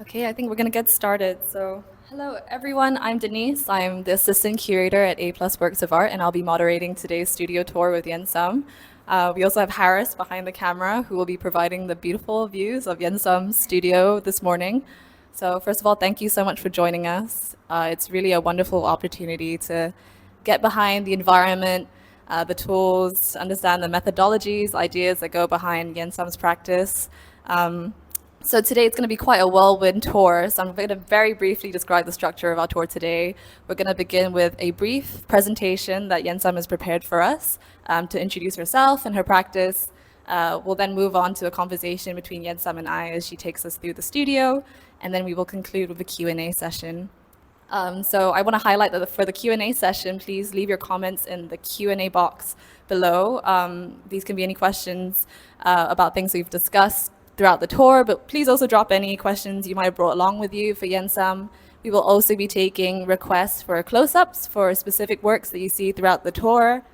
Okay, I think we're going to get started. So, hello everyone, I'm Denise. I'm the assistant curator at A Plus Works of Art, and I'll be moderating today's studio tour with Yen Sum. We also have Harris behind the camera, who will be providing the beautiful views of Yen Sum's studio this morning. So, first of all, thank you so much for joining us. It's really a wonderful opportunity to get behind the environment, the tools, understand the methodologies, ideas that go behind Yen Sum's practice. So today it's going to be quite a whirlwind tour. So I'm going to very briefly describe the structure of our tour today. We're going to begin with a brief presentation that Yensam has prepared for us to introduce herself and her practice. We'll then move on to a conversation between Yensam and I as she takes us through the studio, and then we will conclude with a Q&A session. So I want to highlight that for the Q&A session, please leave your comments in the Q&A box below. These can be any questions about things we've discussed throughout the tour, but please also drop any questions you might have brought along with you for Yensam. We will also be taking requests for close-ups for specific works that you see throughout the tour,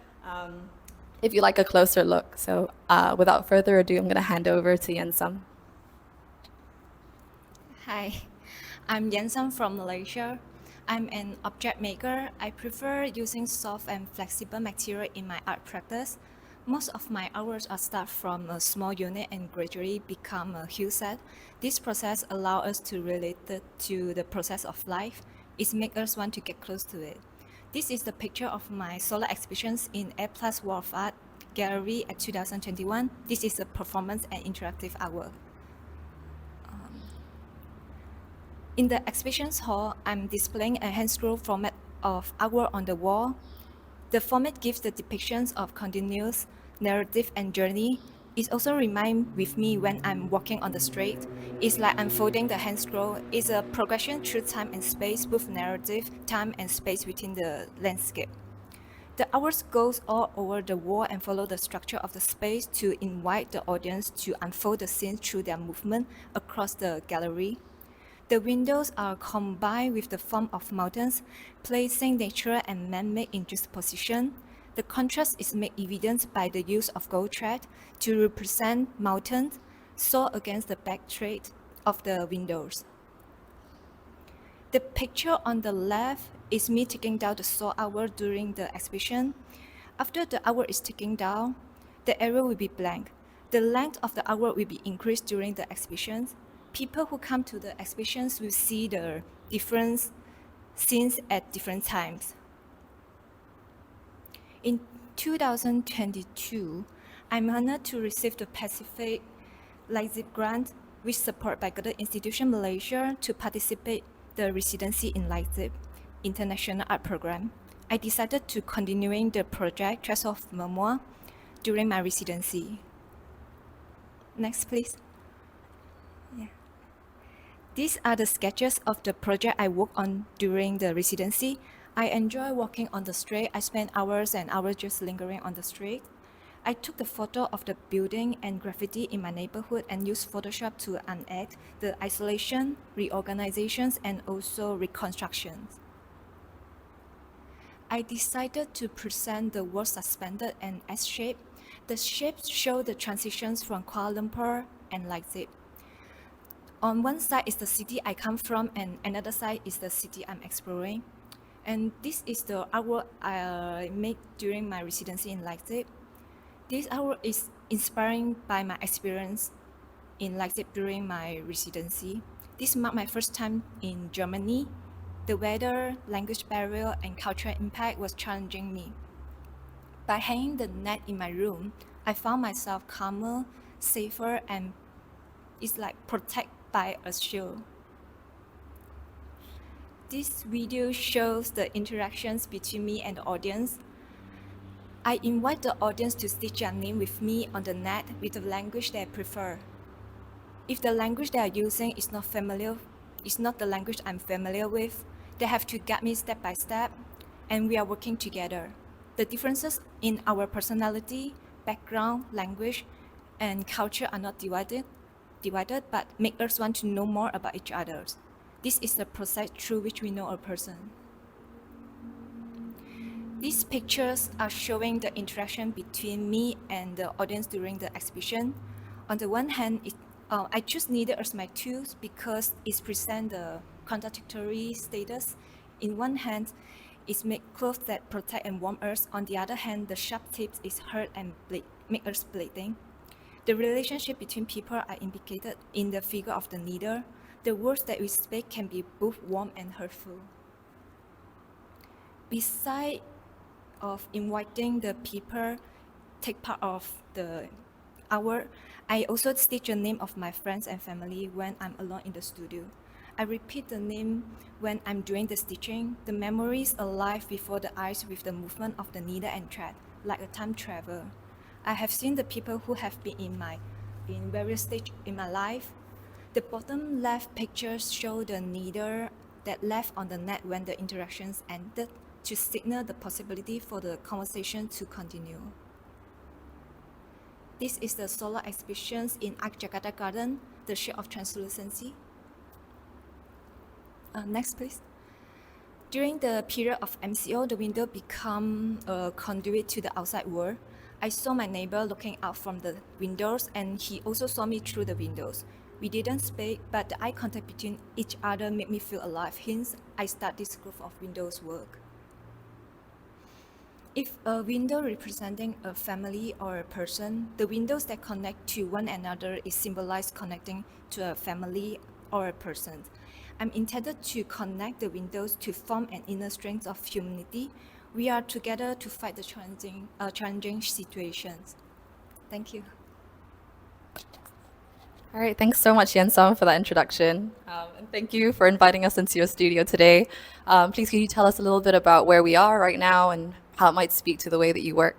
if you like a closer look. So without further ado, I'm going to hand over to Yensam. Hi, I'm Yen Sum from Malaysia. I'm an object maker. I prefer using soft and flexible material in my art practice. Most of my hours are start from a small unit and gradually become a huge set. This process allows us to relate it to the process of life. It makes us want to get close to it. This is the picture of my solo exhibitions in A Plus Wall of Art Gallery at 2021. This is a performance and interactive artwork. In the exhibitions hall, I'm displaying a hand-scroll format of artwork on the wall. The format gives the depictions of continuous narrative and journey. It also reminds with me when I'm walking on the street. It's like unfolding the hand scroll. It's a progression through time and space, both narrative, time and space within the landscape. The hours goes all over the wall and follow the structure of the space to invite the audience to unfold the scene through their movement across the gallery. The windows are combined with the form of mountains, placing nature and man-made in juxtaposition. The contrast is made evident by the use of gold thread to represent mountains saw against the backdrop of the windows. The picture on the left is me taking down the saw hour during the exhibition. After the hour is taken down, the area will be blank. The length of the hour will be increased during the exhibitions. People who come to the exhibitions will see the different scenes at different times. In 2022, I'm honored to receive the Pacific Leipzig grant, which supported by Goethe Institution Malaysia to participate the residency in Leipzig International Art Program. I decided to continuing the project Trace of Memoir during my residency. Next, please. These are the sketches of the project I worked on during the residency. I enjoy walking on the street. I spend hours and hours just lingering on the street. I took the photo of the building and graffiti in my neighborhood and used Photoshop to unearth the isolation, reorganizations, and also reconstructions. I decided to present the word suspended and S-shape. The shapes show the transitions from Kuala Lumpur and Leipzig. On one side is the city I come from, and another side is the city I'm exploring. And this is the artwork I made during my residency in Leipzig. This artwork is inspiring by my experience in Leipzig during my residency. This marked my first time in Germany. The weather, language barrier, and cultural impact was challenging me. By hanging the net in my room, I found myself calmer, safer, and it's like protected by a shield. This video shows the interactions between me and the audience. I invite the audience to stitch their name with me on the net with the language they prefer. If the language they are using is not the language I'm familiar with, they have to guide me step by step, and we are working together. The differences in our personality, background, language, and culture are not divided, but make us want to know more about each other. This is the process through which we know a person. These pictures are showing the interaction between me and the audience during the exhibition. On the one hand, I choose neither as my tools because it presents the contradictory status. In one hand, it makes clothes that protect and warm us. On the other hand, the sharp tips is hurt and make us bleeding. The relationship between people are implicated in the figure of the needle. The words that we speak can be both warm and hurtful. Besides of inviting the people take part of the hour, I also stitch the name of my friends and family when I'm alone in the studio. I repeat the name when I'm doing the stitching. The memory is alive before the eyes with the movement of the needle and thread, like a time travel. I have seen the people who have been in various stages in my life. The bottom left pictures show the needle that left on the net when the interactions ended to signal the possibility for the conversation to continue. This is the solo exhibitions in Art Jakarta Garden, the Shade of Translucency. Next, please. During the period of MCO, the window became a conduit to the outside world. I saw my neighbor looking out from the windows, and he also saw me through the windows. We didn't speak, but the eye contact between each other made me feel alive. Hence, I start this group of windows work. If a window representing a family or a person, the windows that connect to one another is symbolized connecting to a family or a person. I'm intended to connect the windows to form an inner strength of humanity. We are together to fight the challenging situations. Thank you. All right, thanks so much, Yen Sum, for that introduction. And thank you for inviting us into your studio today. Please, can you tell us a little bit about where we are right now and how it might speak to the way that you work?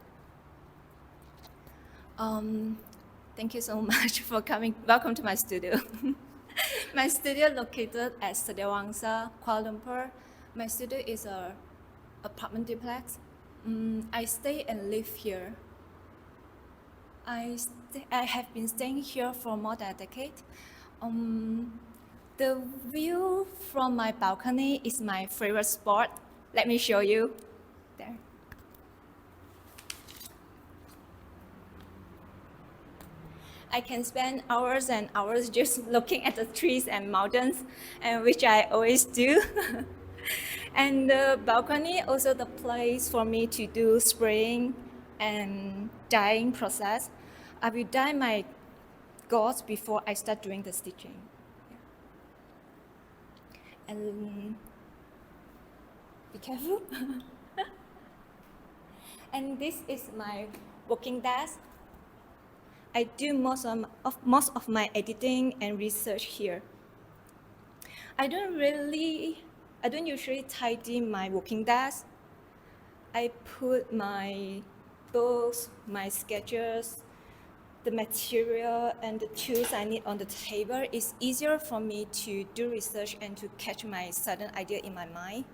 Thank you so much for coming. Welcome to my studio. My studio located at Sedewangsa, Kuala Lumpur. My studio is a apartment duplex. I stay and live here. I have been staying here for more than a decade. The view from my balcony is my favorite spot. Let me show you. There. I can spend hours and hours just looking at the trees and mountains, and which I always do. And the balcony also the place for me to do spraying and dyeing process. I will dye my gauze before I start doing the stitching. And be careful. And this is my working desk. I do most of my editing and research here. I don't usually tidy my working desk. I put my books, my sketches, the material and the tools I need on the table. It's easier for me to do research and to catch my sudden idea in my mind.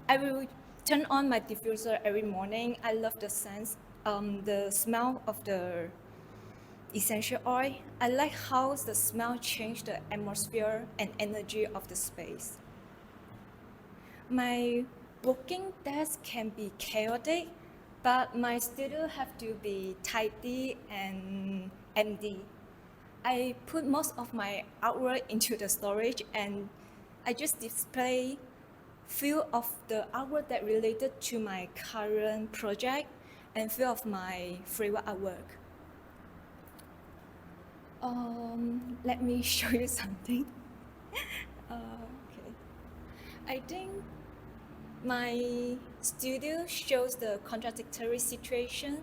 I will turn on my diffuser every morning. I love the scent, the smell of the essential oil. I like how the smell changes the atmosphere and energy of the space. My working desk can be chaotic, but my studio have to be tidy and empty. I put most of my artwork into the storage, and I just display few of the artwork that related to my current project and few of my favorite artwork. Let me show you something. Okay. I think my studio shows the contradictory situation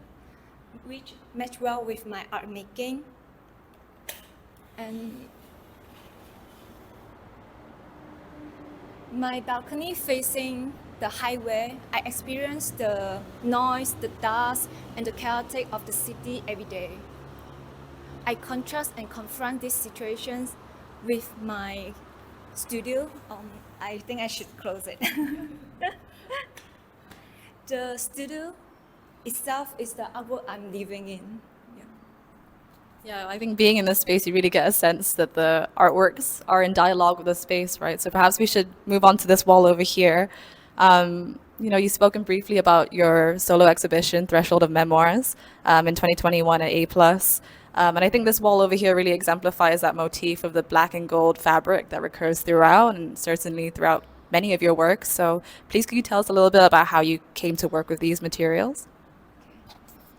which match well with my art making. And my balcony facing the highway, I experience the noise, the dust, and the chaotic of the city every day. I contrast and confront these situations with my studio. I think I should close it. The studio itself is the artwork I'm living in. Yeah, I think being in this space, you really get a sense that the artworks are in dialogue with the space, right? So perhaps we should move on to this wall over here. You've spoken briefly about your solo exhibition, Threshold of Memoirs, in 2021 at A+. And I think this wall over here really exemplifies that motif of the black and gold fabric that recurs throughout and certainly throughout many of your works. So please could you tell us a little bit about how you came to work with these materials?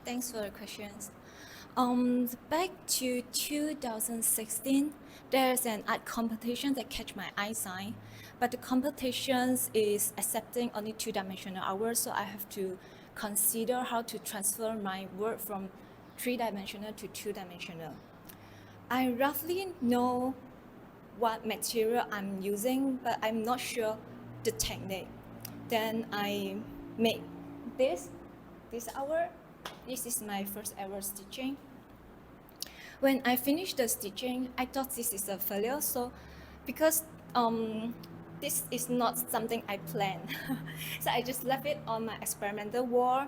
Thanks for the questions. Back to 2016, there's an art competition that catch my eyesight, but the competition is accepting only two-dimensional hours, so I have to consider how to transfer my work from three-dimensional to two-dimensional. I roughly know what material I'm using, but I'm not sure the technique. Then I make this hour. This is my first ever stitching. When I finished the stitching, I thought this is a failure. So because this is not something I planned, so I just left it on my experimental wall.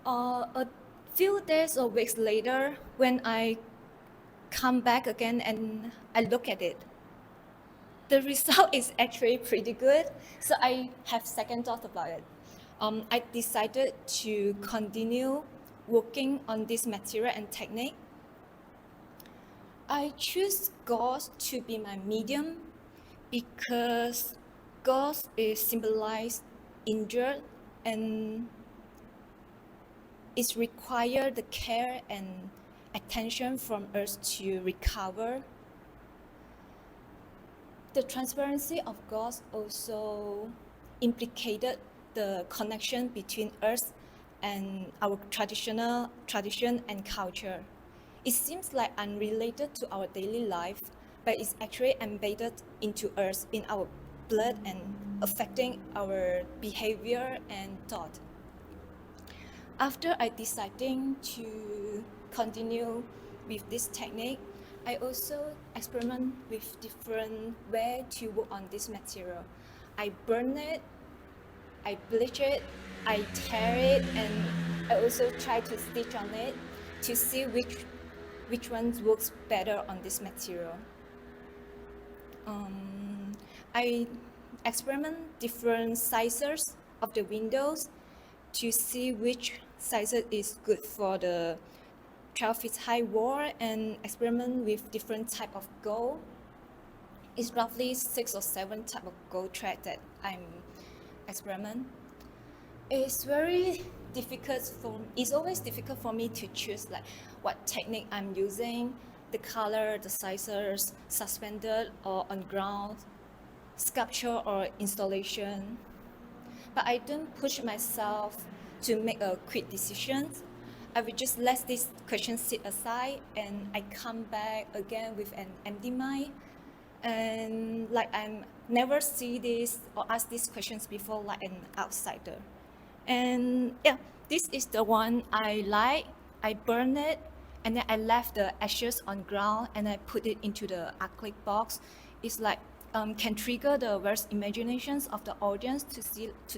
A few days or weeks later, when I come back again and I look at it, the result is actually pretty good. So I have second thought about it. I decided to continue working on this material and technique. I choose gauze to be my medium because gauze is symbolized injured and it requires the care and attention from us to recover. The transparency of gauze also implicated the connection between us and our tradition and culture. It seems like unrelated to our daily life, but it's actually embedded into us in our blood and affecting our behavior and thought. After I decided to continue with this technique, I also experiment with different way to work on this material. I burn it, I bleach it, I tear it, and I also try to stitch on it to see which one works better on this material. I experiment different sizes of the windows to see which size is good for the 12 feet high wall and experiment with different type of gold. It's roughly 6 or 7 type of gold thread that I'm experiment. It's always difficult for me to choose like what technique I'm using, the color, the sizes, suspended or on ground, sculpture or installation. But I don't push myself to make a quick decision. I will just let this question sit aside and I come back again with an empty mind. And like I'm never see this or ask these questions before like an outsider. And yeah, this is the one I like. I burn it and then I left the ashes on ground and I put it into the acrylic box. It's like can trigger the worst imaginations of the audience to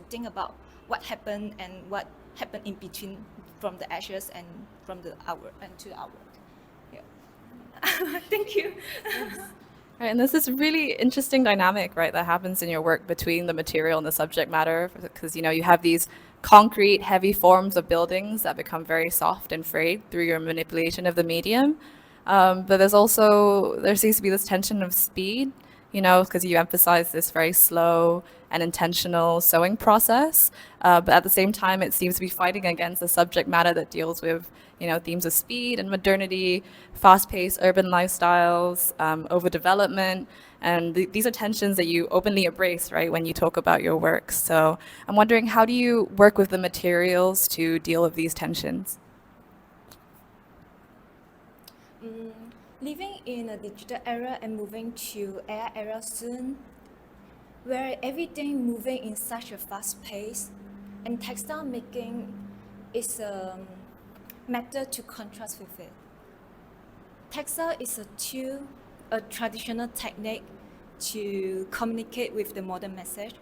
think about what happened and what happened in between from the ashes and from the hour and to our work. Yeah. Thank you. Right, and there's this really interesting dynamic, right, that happens in your work between the material and the subject matter, because you have these concrete, heavy forms of buildings that become very soft and frayed through your manipulation of the medium. But there seems to be this tension of speed, because you emphasize this very slow and intentional sewing process. But at the same time, it seems to be fighting against the subject matter that deals with, themes of speed and modernity, fast-paced urban lifestyles, overdevelopment. And these are tensions that you openly embrace, right, when you talk about your work. So I'm wondering, how do you work with the materials to deal with these tensions? Living in a digital era and moving to AI era soon, where everything moving in such a fast pace, and textile making is a method to contrast with it. Textile is a tool, a traditional technique to communicate with the modern message.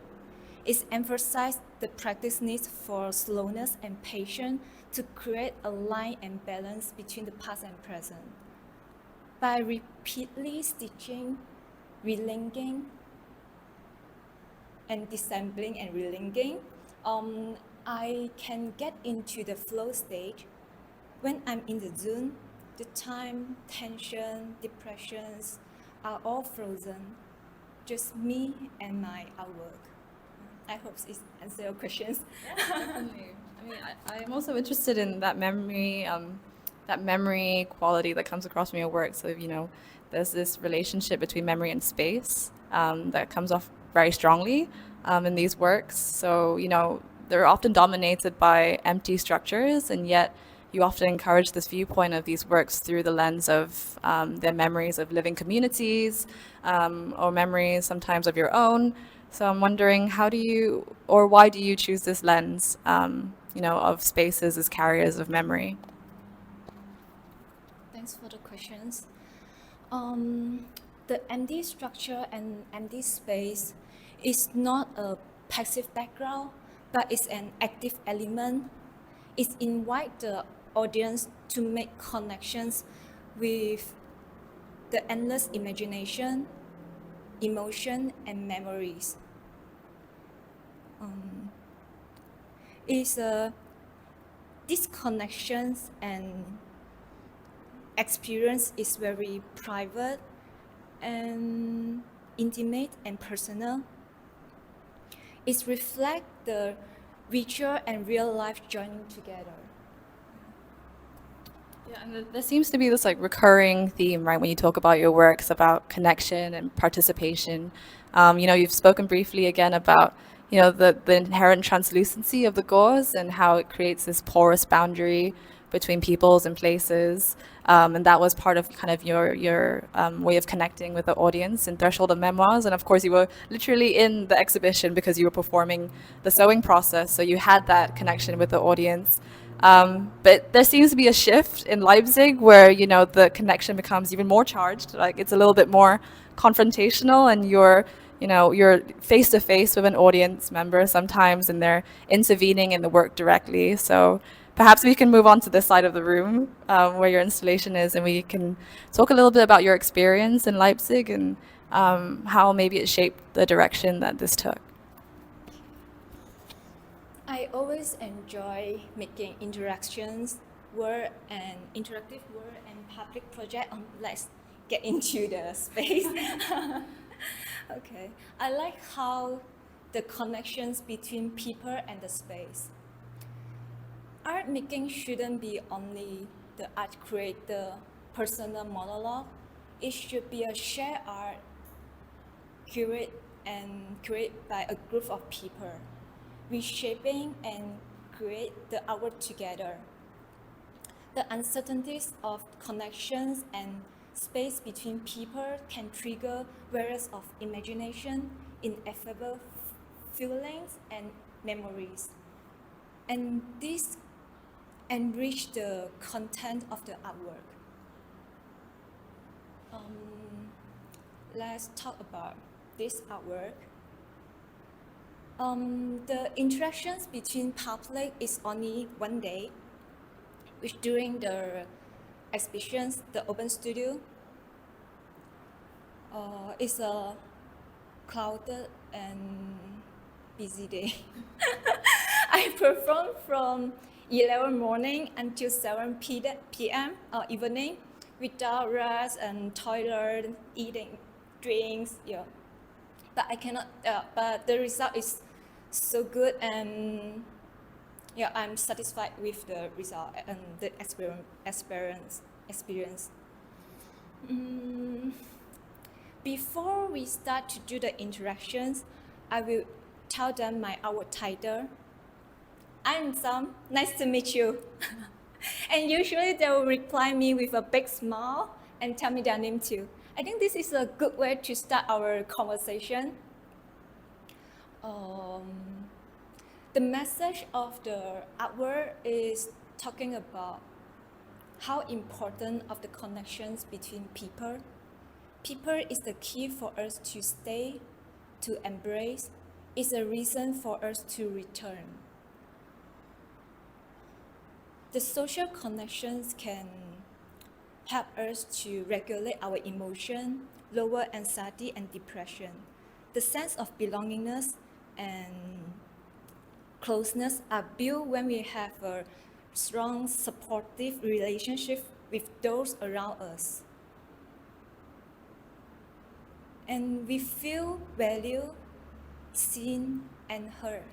It emphasizes the practice needs for slowness and patience to create a line and balance between the past and present. By repeatedly stitching, relinking, and disassembling and relinking, I can get into the flow stage. When I'm in the zone, The time, tension, depressions are all frozen. Just me and my artwork. I hope this answers your questions. Definitely. I mean, I'm also interested in that memory quality that comes across from your work. So, there's this relationship between memory and space that comes off very strongly in these works. So, they're often dominated by empty structures, and yet you often encourage this viewpoint of these works through the lens of their memories of living communities or memories sometimes of your own. So I'm wondering, how do you, or why do you choose this lens, of spaces as carriers of memory? Thanks for the questions. The empty structure and empty space is not a passive background, but it's an active element. It invites the audience to make connections with the endless imagination, emotion, and memories. It's these connections and experience is very private and intimate and personal. It reflects the ritual and real life joining together. Yeah, and there seems to be this recurring theme, right, when you talk about your works about connection and participation. You've spoken briefly again about the inherent translucency of the gauze and how it creates this porous boundary between peoples and places, and that was part of kind of your way of connecting with the audience in Threshold of Memoirs. And of course, you were literally in the exhibition because you were performing the sewing process, so you had that connection with the audience. But there seems to be a shift in Leipzig where, the connection becomes even more charged. Like it's a little bit more confrontational and you're face to face with an audience member sometimes and they're intervening in the work directly. So perhaps we can move on to this side of the room where your installation is and we can talk a little bit about your experience in Leipzig and how maybe it shaped the direction that this took. I always enjoy making interactive work and public project. Let's get into the space. Okay, I like how the connections between people and the space. Art making shouldn't be only the art creator personal monologue. It should be a shared art curated by a group of people, reshaping and create the artwork together. The uncertainties of connections and space between people can trigger various of imagination, ineffable feelings, and memories. And this enrich the content of the artwork. Let's talk about this artwork. The interactions between public is only one day, which during the exhibitions, the open studio, is a crowded and busy day. I performed from 11 morning until 7 p.m. Evening without rest and toilet, eating, drinks, yeah. But I cannot, but the result is so good and yeah, I'm satisfied with the result and the experience. Before we start to do the interactions, I will tell them our title. I'm Sam, nice to meet you. And usually they will reply me with a big smile and tell me their name too. I think this is a good way to start our conversation. The message of the artwork is talking about how important of the connections between people. People is the key for us to stay, to embrace, is a reason for us to return. The social connections can help us to regulate our emotion, lower anxiety and depression. The sense of belongingness and closeness are built when we have a strong, supportive relationship with those around us. And we feel valued, seen, and heard.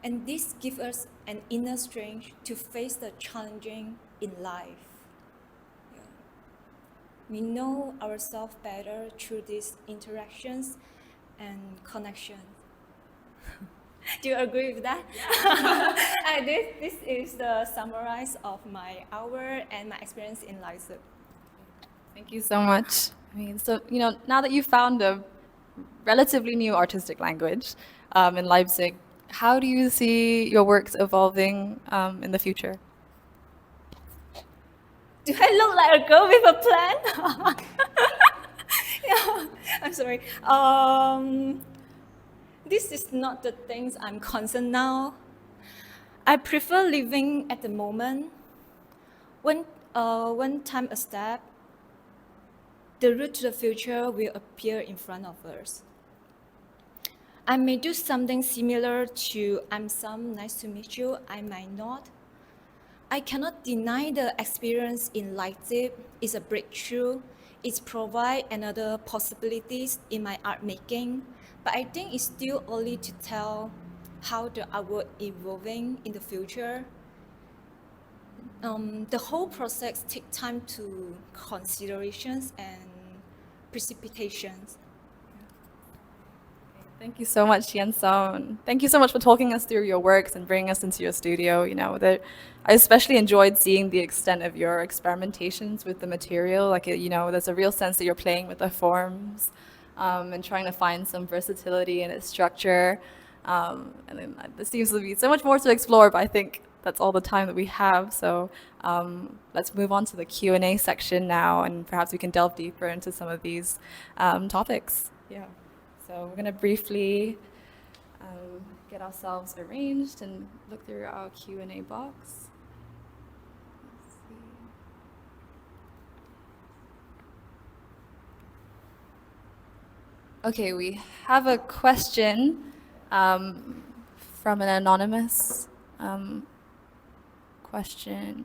And this gives us an inner strength to face the challenging in life. Yeah. We know ourselves better through these interactions and connections. Do you agree with that? Yeah. This is the summarize of my hour and my experience in Leipzig. Thank you so much. I mean, so, now that you've found a relatively new artistic language in Leipzig, how do you see your works evolving in the future? Do I look like a girl with a plan? Yeah, I'm sorry. This is not the things I'm concerned now. I prefer living at the moment. When time is step, the route to the future will appear in front of us. I may do something similar to I'm Sam, nice to meet you. I might not. I cannot deny the experience in Leipzig is a breakthrough. It provides another possibilities in my art making, but I think it's still early to tell how the art will evolving in the future. The whole process takes time to considerations and precipitations. Thank you so much, Yen Sum. Thank you so much for talking us through your works and bringing us into your studio. I especially enjoyed seeing the extent of your experimentations with the material. There's a real sense that you're playing with the forms and trying to find some versatility in its structure. And then there seems to be so much more to explore, but I think that's all the time that we have. So let's move on to the Q&A section now, and perhaps we can delve deeper into some of these topics. Yeah. So we're going to briefly get ourselves arranged and look through our Q&A box. Let's see. Okay, we have a question from an anonymous question.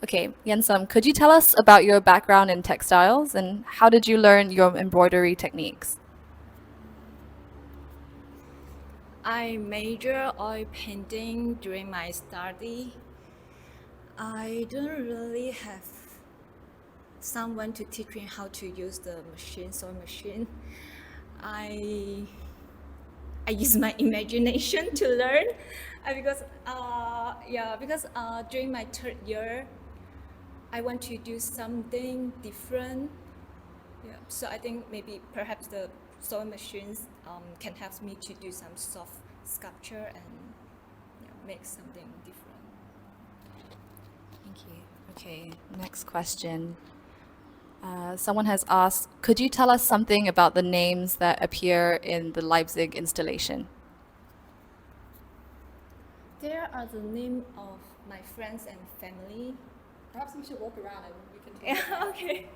Okay, Yen Sum, could you tell us about your background in textiles and how did you learn your embroidery techniques? I major oil painting during my study. I don't really have someone to teach me how to use the sewing machine. I use my imagination to learn because during my third year, I want to do something different. Yeah, so I think maybe perhaps the sewing machines can help me to do some soft sculpture and make something different. Thank you. Okay, next question. Someone has asked, could you tell us something about the names that appear in the Leipzig installation? There are the names of my friends and family. Perhaps we should walk around and we can talk. Yeah, okay.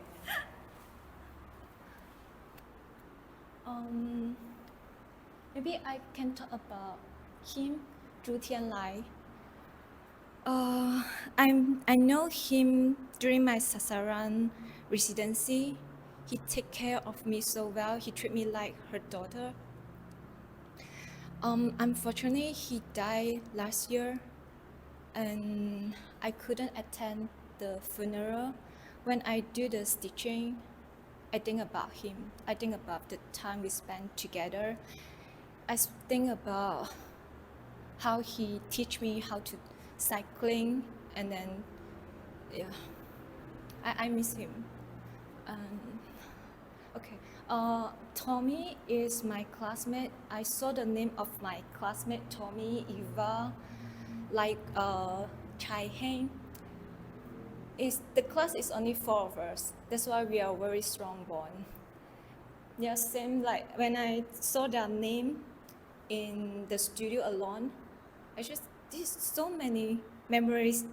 Maybe I can talk about him, Yim Lai. I know him during my Sasaran residency. He take care of me so well. He treat me like her daughter. Unfortunately, he died last year, and I couldn't attend the funeral. When I do the stitching, I think about him. I think about the time we spent together. I think about how he teach me how to cycling, and then I miss him. Okay, Tommy is my classmate. I saw the name of my classmate Tommy, Eva, like Chai Heng. The class is only 4 of us. That's why we are very strong bond. Yeah, same like when I saw their name in the studio alone, these so many memories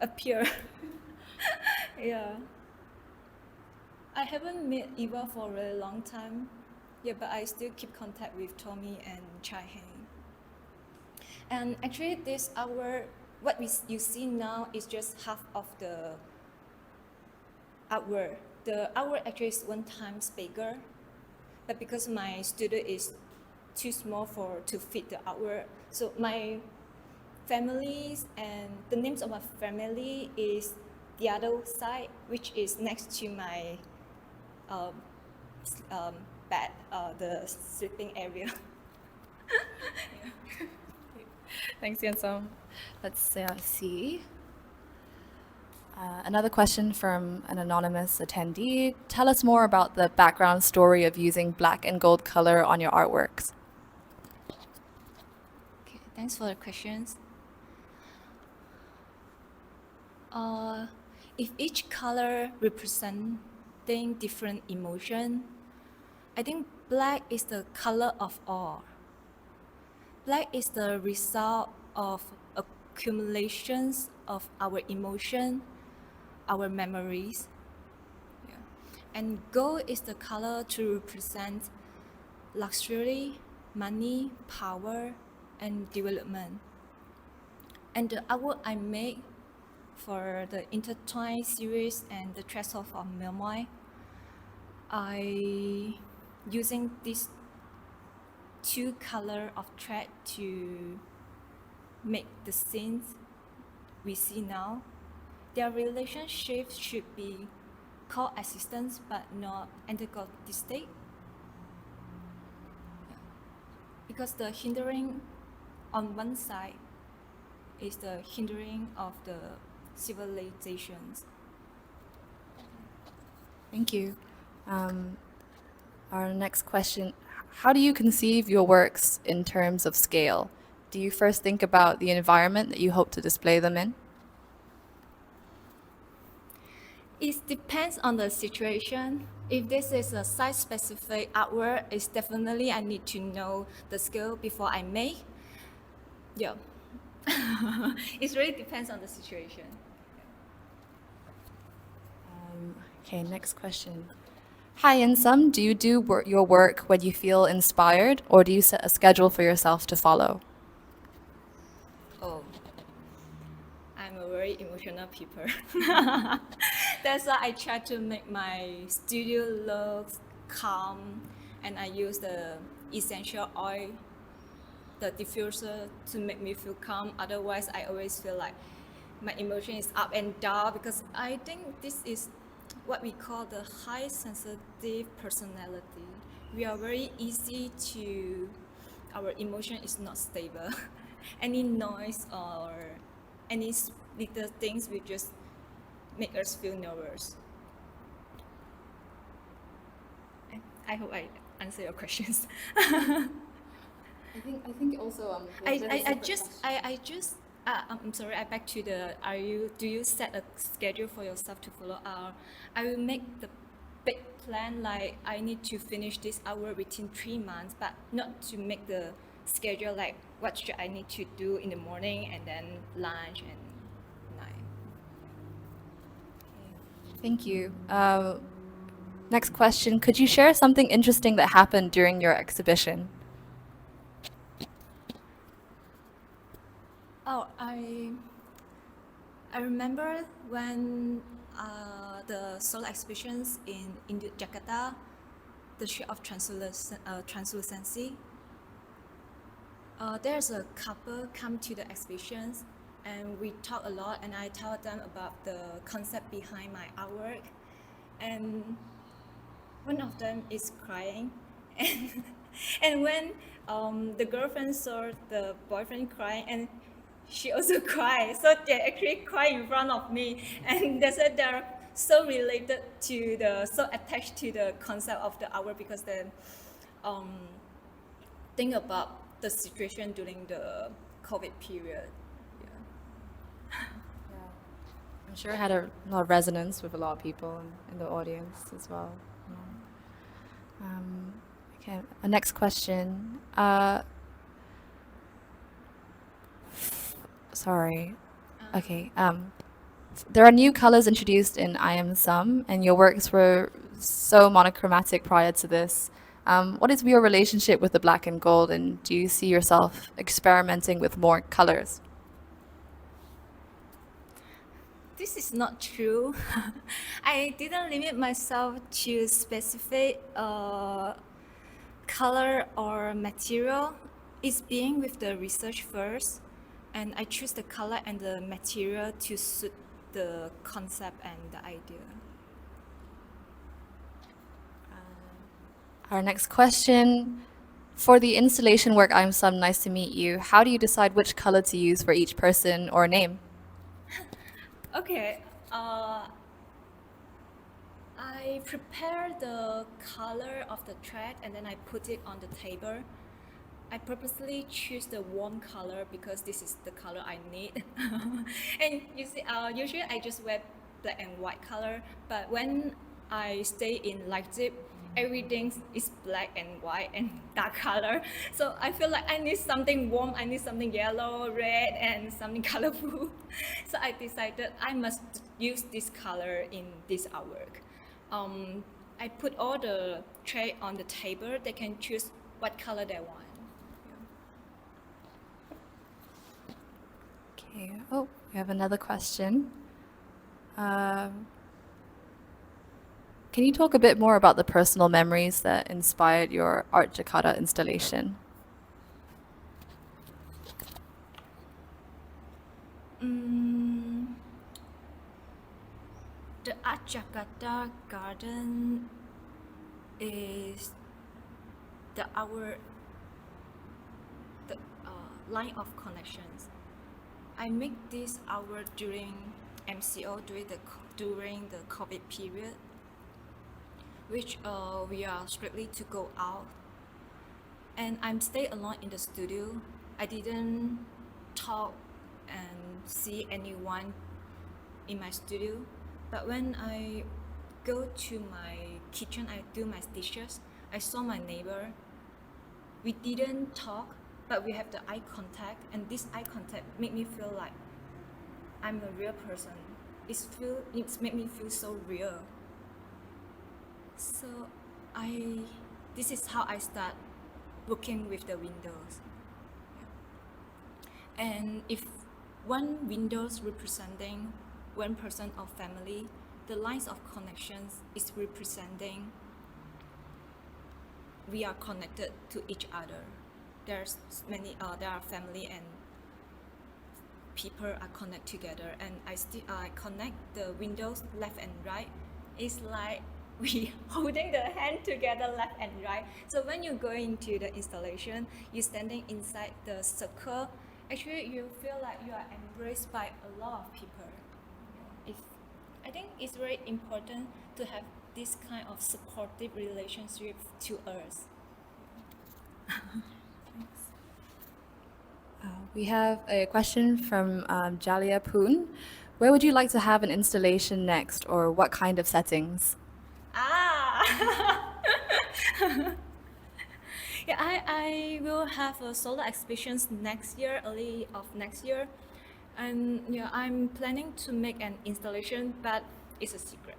appear. Yeah. I haven't met Eva for a really long time. Yeah, but I still keep contact with Tommy and Chai Heng. And actually this hour what you see now is just half of the artwork. The artwork actually is 1 times bigger, but because my studio is too small to fit the artwork, so my families and the names of my family is the other side, which is next to my bed, the sleeping area. Thanks, Yen Sum. Let's see. Another question from an anonymous attendee. Tell us more about the background story of using black and gold color on your artworks. Okay, thanks for the questions. If each color representing different emotion, I think black is the color of all. Black is the result of accumulations of our emotion, our memories. Yeah. And gold is the color to represent luxury, money, power, and development. And the artwork I make for the Intertwined series and the Threshold of Memoir, I using these 2 color of thread to make the scenes we see now. Their relationship should be coexistence but not antagonistic. Because the hindering on one side is the hindering of the civilizations. Thank you. Our next question, how do you conceive your works in terms of scale? Do you first think about the environment that you hope to display them in? It depends on the situation. If this is a site-specific artwork, it's definitely I need to know the scale before I make. Yeah. It really depends on the situation. Okay, next question. Hi, Yen Sum, do you do your work when you feel inspired, or do you set a schedule for yourself to follow? Oh, I'm a very emotional people. That's why I try to make my studio look calm, and I use the essential oil, the diffuser, to make me feel calm. Otherwise, I always feel like my emotion is up and down, because I think this is what we call the high sensitive personality. We are very easy to, our emotion is not stable. Any noise or any little things will just make us feel nervous. I hope I answer your questions. I think also I'm sorry. I back to the. Do you set a schedule for yourself to follow? I will make the big plan, like I need to finish this hour within 3 months, but not to make the schedule like what should I need to do in the morning and then lunch and night. Thank you. Next question, could you share something interesting that happened during your exhibition? Oh, I remember when the solo exhibitions in Jakarta, the Shade of Translucency. There's a couple come to the exhibitions, and we talk a lot, and I tell them about the concept behind my artwork, and one of them is crying, and when the girlfriend saw the boyfriend crying, and she also cried, so they actually cry in front of me, and they said they're so related to so attached to the concept of the artwork, because they think about the situation during the COVID period. I'm sure it had a lot of resonance with a lot of people in the audience as well. Okay, next question. Sorry. Okay. There are new colors introduced in I Am Some, and your works were so monochromatic prior to this. What is your relationship with the black and gold, and do you see yourself experimenting with more colors? This is not true. I didn't limit myself to specific color or material. It's being with the research first, and I choose the color and the material to suit the concept and the idea. Our next question. For the installation work, I'm Some, nice to meet you. How do you decide which color to use for each person or name? Okay, I prepare the color of the thread and then I put it on the table. I purposely choose the warm color because this is the color I need. And you see, usually I just wear black and white color, but when I stay in Leipzig, everything is black and white and dark color. So I feel like I need something warm, I need something yellow, red, and something colorful. So I decided I must use this color in this artwork. I put all the tray on the table. They can choose what color they want. Okay. Oh, we have another question. Can you talk a bit more about the personal memories that inspired your Art Jakarta installation? The Art Jakarta Garden is the line of connections. I make this hour during MCO during the COVID period, which we are strictly to go out, and I'm stay alone in the studio. I didn't talk and see anyone in my studio, but when I go to my kitchen, I do my dishes. I saw my neighbor. We didn't talk, but we have the eye contact, and this eye contact made me feel like I'm a real person. It's made me feel so real. So this is how I start working with the windows. And if one windows representing one person or family, the lines of connections is representing we are connected to each other. There are family and people are connected together, and I connect the windows left and right. It's like we holding the hand together left and right. So when you go into the installation, you're standing inside the circle. Actually, you feel like you are embraced by a lot of people. I think it's very important to have this kind of supportive relationship to us. We have a question from Jalia Poon. Where would you like to have an installation next, or what kind of settings? Yeah, I will have a solo exhibitions next year, early of next year, and yeah, I'm planning to make an installation, but it's a secret.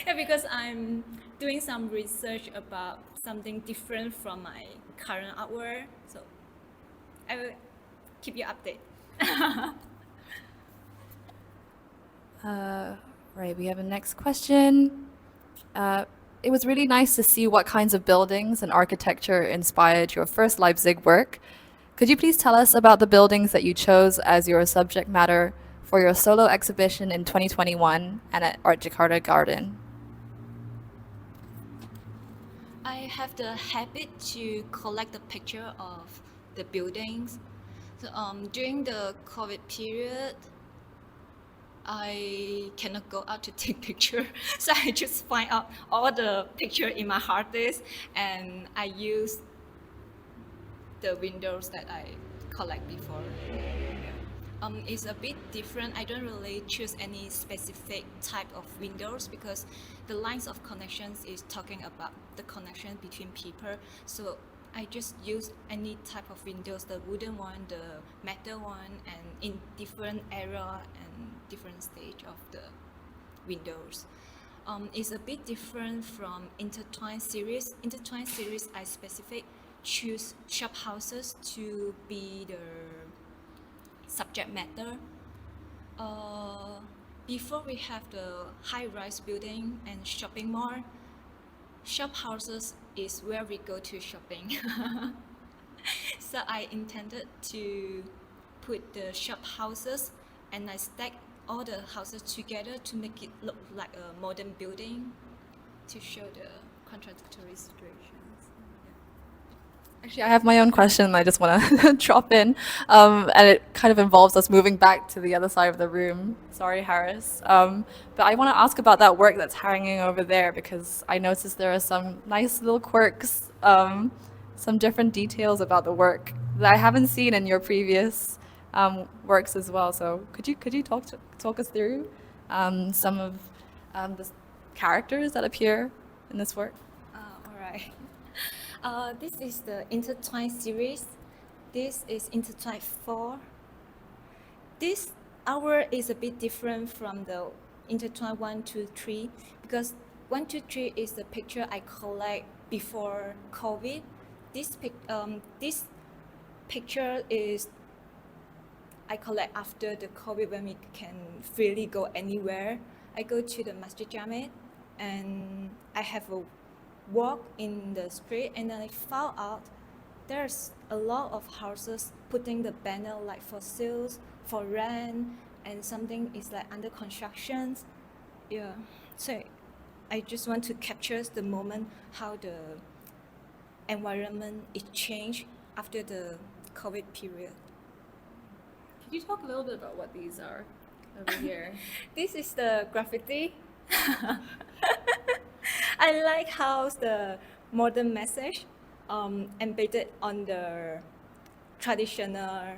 Yeah, because I'm doing some research about something different from my current artwork, so I will keep you updated. Right, we have a next question. It was really nice to see what kinds of buildings and architecture inspired your first Leipzig work. Could you please tell us about the buildings that you chose as your subject matter for your solo exhibition in 2021 and at Art Jakarta Garden? I have the habit to collect the picture of the buildings. So during the COVID period, I cannot go out to take picture, so I just find out all the picture in my hard disk, and I use the windows that I collect before. It's a bit different. I don't really choose any specific type of windows because the lines of connections is talking about the connection between people. So I just use any type of windows, the wooden one, the metal one, and in different era and different stage of the windows. It's a bit different from intertwined series. Intertwined series, I specific choose shop houses to be the subject matter, Before we have the high-rise building and shopping mall, shop houses is where we go to shopping. So I intended to put the shop houses and I stack all the houses together to make it look like a modern building to show the contradictory situations. Actually, I have my own question I just want to drop in. And it kind of involves us moving back to the other side of the room. Sorry, Harris. But I want to ask about that work that's hanging over there because I noticed there are some nice little quirks, some different details about the work that I haven't seen in your previous works as well. So could you talk us through some of the characters that appear in this work? All right. This is the Intertwine series. This is Intertwine 4. This hour is a bit different from the Intertwine 1, 2, 3 because 1, 2, 3 is the picture I collect before COVID. This picture is I collect after the COVID when we can freely go anywhere. I go to the Masjid Jamet and I have a walk in the street and then I found out there's a lot of houses putting the banner like for sales, for rent, and something is like under construction. Yeah, so I just want to capture the moment how the environment is changed after the COVID period. Could you talk a little bit about what these are over here? This is the graffiti. I like how the modern message embedded on the traditional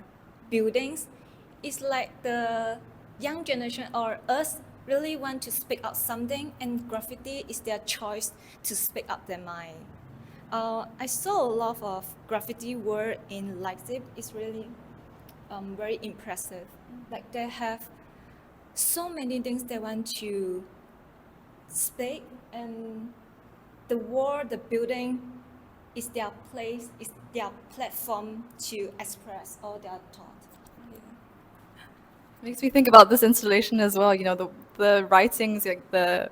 buildings. It's like the young generation or us really want to speak out something, and graffiti is their choice to speak up their mind. I saw a lot of graffiti work in Leipzig. It's really very impressive. Like they have so many things they want to speak, and the wall, the building is their place, is their platform to express all their thoughts. Yeah. Makes me think about this installation as well. You know, the writings, like the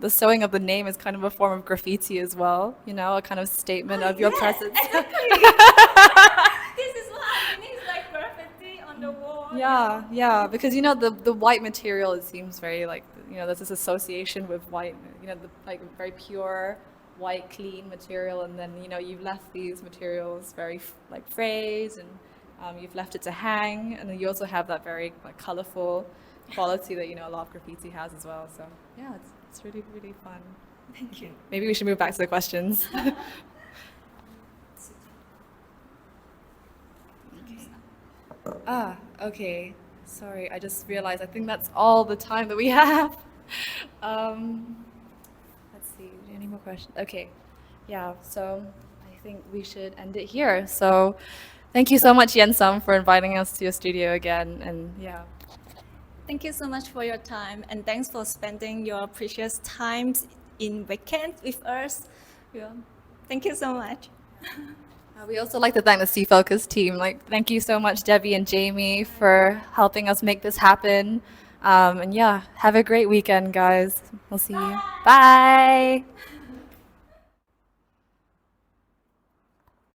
sewing of the name is kind of a form of graffiti as well. You know, a kind of statement of your presence. Exactly. This is what I mean. It's like graffiti on the wall. Yeah, because you know the white material, it seems very like, you know, there's this association with white, you know, the like very pure white clean material, and then you know you've left these materials very like phrased, and you've left it to hang, and then you also have that very like colorful quality that, you know, a lot of graffiti has as well. So yeah, it's really really fun. Thank you. Maybe we should move back to the questions. Okay. Sorry, I just realized I think that's all the time that we have. Let's see, any more questions? Okay. Yeah, so I think we should end it here. So thank you so much, Yen Sum, for inviting us to your studio again. And yeah. Thank you so much for your time, and thanks for spending your precious times in weekend with us. Yeah. Thank you so much. We also like to thank the Sea Focus team. Like, thank you so much, Debbie and Jamie, for helping us make this happen. And yeah, have a great weekend, guys. We'll see you. Bye.